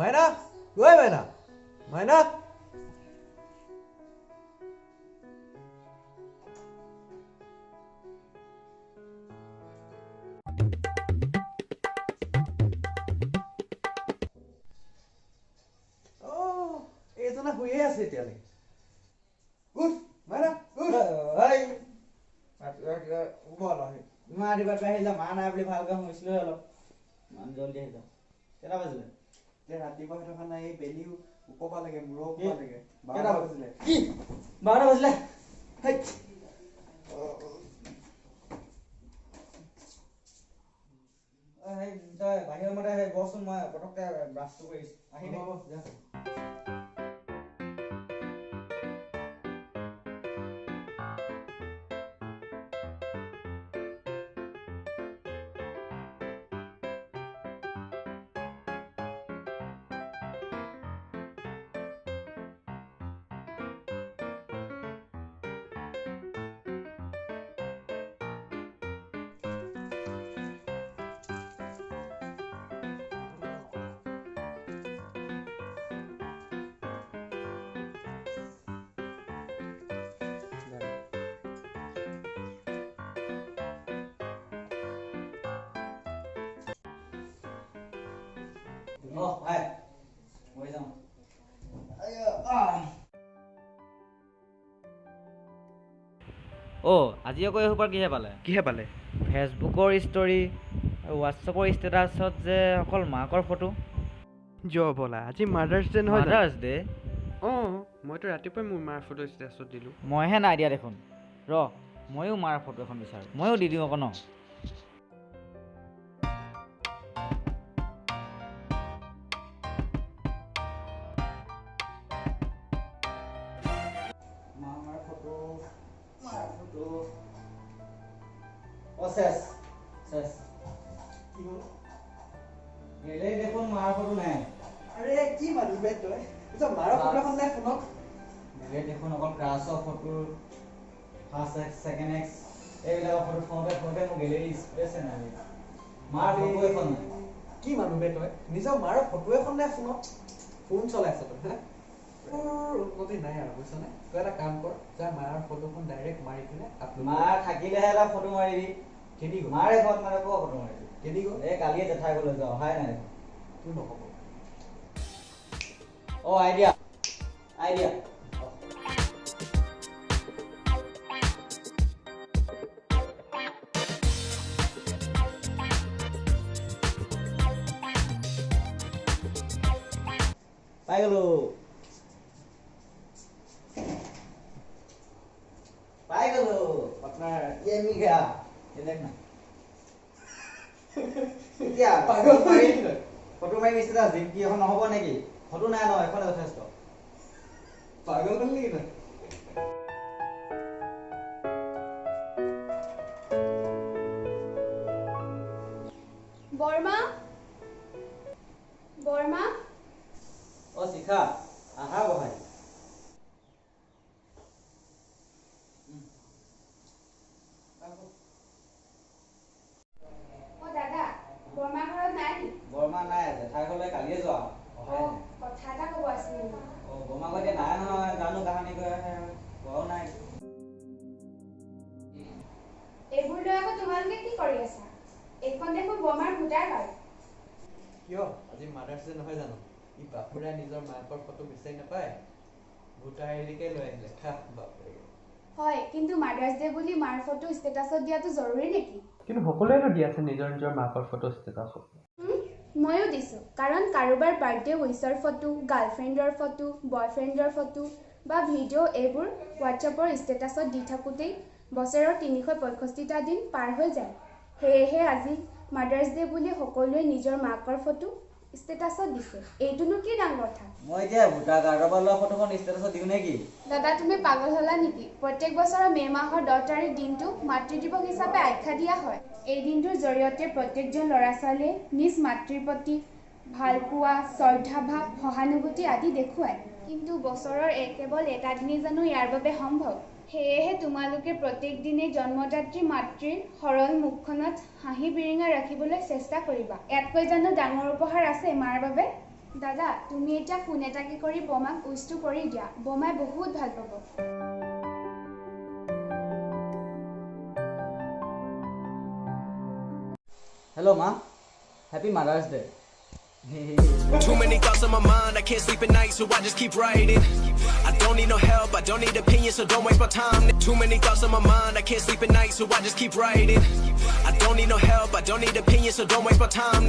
মাইনা ঐ মাইনা মাইনা এইজনা শুয়ে আছে এতিয়ালৈকে উঠ মাইনা উঠ ইমান ৰাতিপুৱা আহিলে মা নাই বুলি ভালকৈ শুনিছিলো অলপ ইমান জলদি আহিলা কেইটা বাজিলে ৰাতিপুৱা হৈ থকা নাই বেলিও ওপৰ লাগে মূৰৰ ওপৰ লাগে কেইটা বাজিলে কি 12টা বাজিলে তই বাহিৰৰ মতে বচোন মই পটককৈ ব্ৰাছটো কৰিছোঁ আহিবি ভাই মই যাওঁ আজি আকৌ এইসোপাৰ কিহে পালে ফেচবুকৰ ষ্টৰি আৰু হোৱাটছএপৰ ষ্টেটাছত যে অকল মাকৰ ফটো বলা আজি মাদাৰ্ছ ডে নহয় মাদাৰ্ছ ডে মইতো ৰাতিপুৱাই মোৰ মাৰ ফটো ষ্টেটাছত দিলোঁ মইহে নাই দিয়া দেখোন ময়ো মাৰ ফটো এখন বিচাৰোঁ ময়ো দি দিওঁ আকৌ ন দেখোন মাৰ ফটো নাই আৰে কি মানুহ বে তই মাৰৰ ফটোখন নাই ফোনত দেখোন অকল ক্লাছৰ photo first x second x এইবিলাকৰ ফটো থওঁতে মোৰ গেলেৰী স্পেচে নাই মাৰ ফটো এখন নাই কি মানুহ বে তই নিজৰ মাৰৰ ফটো এখন নাই ফোনত ফোন চলাইছ তই তোৰ উন্নতি নাই আৰু বুজিছনে তই এটা কাম কৰ যাৰ মাৰৰ ফটোখন ডাইৰেক্ট মাৰি কিনে মাৰ থাকিলেহে এটা ফটো মাৰিবি কেনি গ'ল মাৰে ঘৰত মানে ক'ৰ ফটো মাৰিবি কেনি গ'ল কালিয়ে জেঠাই গ'লে যোৱা অহাই নাই তোৰ নহ'ব আইডিয়া পাই গ'লো আপোনাৰ মিঘা দেখ না এতিয়া ফটো মাৰি ষ্টেটাছ দিম কি এখন নহ'ব নেকি ফটো নাই ন এখনে যথেষ্ট পাগল হ'ল নেকি তই বৰ্মা শিখা আহা বহাই দাদা বৰ্মা ঘৰত নাই নি বৰ্মা নাই জেঠাই ঘৰলৈ কালিয়ে যোৱা অহাই নাই কথা এটা ক'ব আছিল বৰ্মা ঘৰতে নাই নহয় জানো কাহানি গৈ আহে কোৱাও নাই এইবোৰ লৈ আকৌ তোমালোকে কি কৰি আছা এইখন দেখোন বৰ্মাৰ ভোটাৰ কাৰ্ড কিয় আজি মাদাৰ্ছ ডে নহয় জানো ই বাপুৰাই নিজৰ মাকৰ ফটো বিচাৰি নাপায় ভোটাৰ আইডিকে লৈ আহিলে খা বাপুৰে হয় কিন্তু মাদাৰ্ছ ডে বুলি মাৰ ফটো ষ্টেটাছত দিয়াটো জৰুৰী নেকি কিন্তু সকলোৱেতো দি আছে নিজৰ নিজৰ মাকৰ ফটো ষ্টেটাছত ময়ো দিছোঁ কাৰণ কাৰোবাৰ বাৰ্থডে উইচৰ ফটো গাৰ্লফ্ৰেণ্ডৰ ফটো বয়ফ্ৰেণ্ডৰ ফটো বা ভিডিঅ' এইবোৰ হোৱাটছএপৰ ষ্টেটাছত দি থাকোঁতেই বছৰৰ 365টা দিন পাৰ হৈ যায় সেয়েহে আজি মাদাৰ্ছ ডে বুলি সকলোৱে নিজৰ মাকৰ ফটো ষ্টেটাছত দিছে এইটোনো কি ডাঙৰ কথা মই এতিয়া ভোটাৰ কাৰ্ডৰ পৰা লোৱা ফটোখন ষ্টেটাছত দিওঁ নেকি দাদা তুমি পাগল হ'লা নেকি প্ৰত্যেক বছৰৰ মে' মাহৰ 10 তাৰিখ দিনটো মাতৃ দিৱস হিচাপে আখ্যা দিয়া হয় এই দিনটোৰ জৰিয়তে প্ৰত্যেকজন ল'ৰা ছোৱালীয়ে নিজ মাতৃৰ প্ৰতি ভালপোৱা শ্ৰদ্ধাভাৱ সহানুভূতি আদি দেখুৱায় কিন্তু বছৰৰ কেৱল এটা দিনেই জানো ইয়াৰ বাবে সম্ভৱ সেয়েহে তোমালোকে প্ৰত্যেক দিনেই জন্মদাত্ৰী মাতৃৰ সৰল মুখখনত হাঁহি বিৰিঙা ৰাখিবলৈ চেষ্টা কৰিবা ইয়াতকৈ জানো ডাঙৰ উপহাৰ আছে মাৰ বাবে দাদা তুমি এতিয়া ফোন এটাকে কৰি বমাক উইচটো কৰি দিয়া বমাই বহুত ভাল পাব হেল্ল' মা happy mothers day Too many thoughts on my mind, I can't sleep at night, so I just keep writing. I don't need no help, I don't need opinions, so don't waste my time. Too many thoughts on my mind, I can't sleep at night, so I just keep writing. I don't need no help, I don't need opinions, so don't waste my time.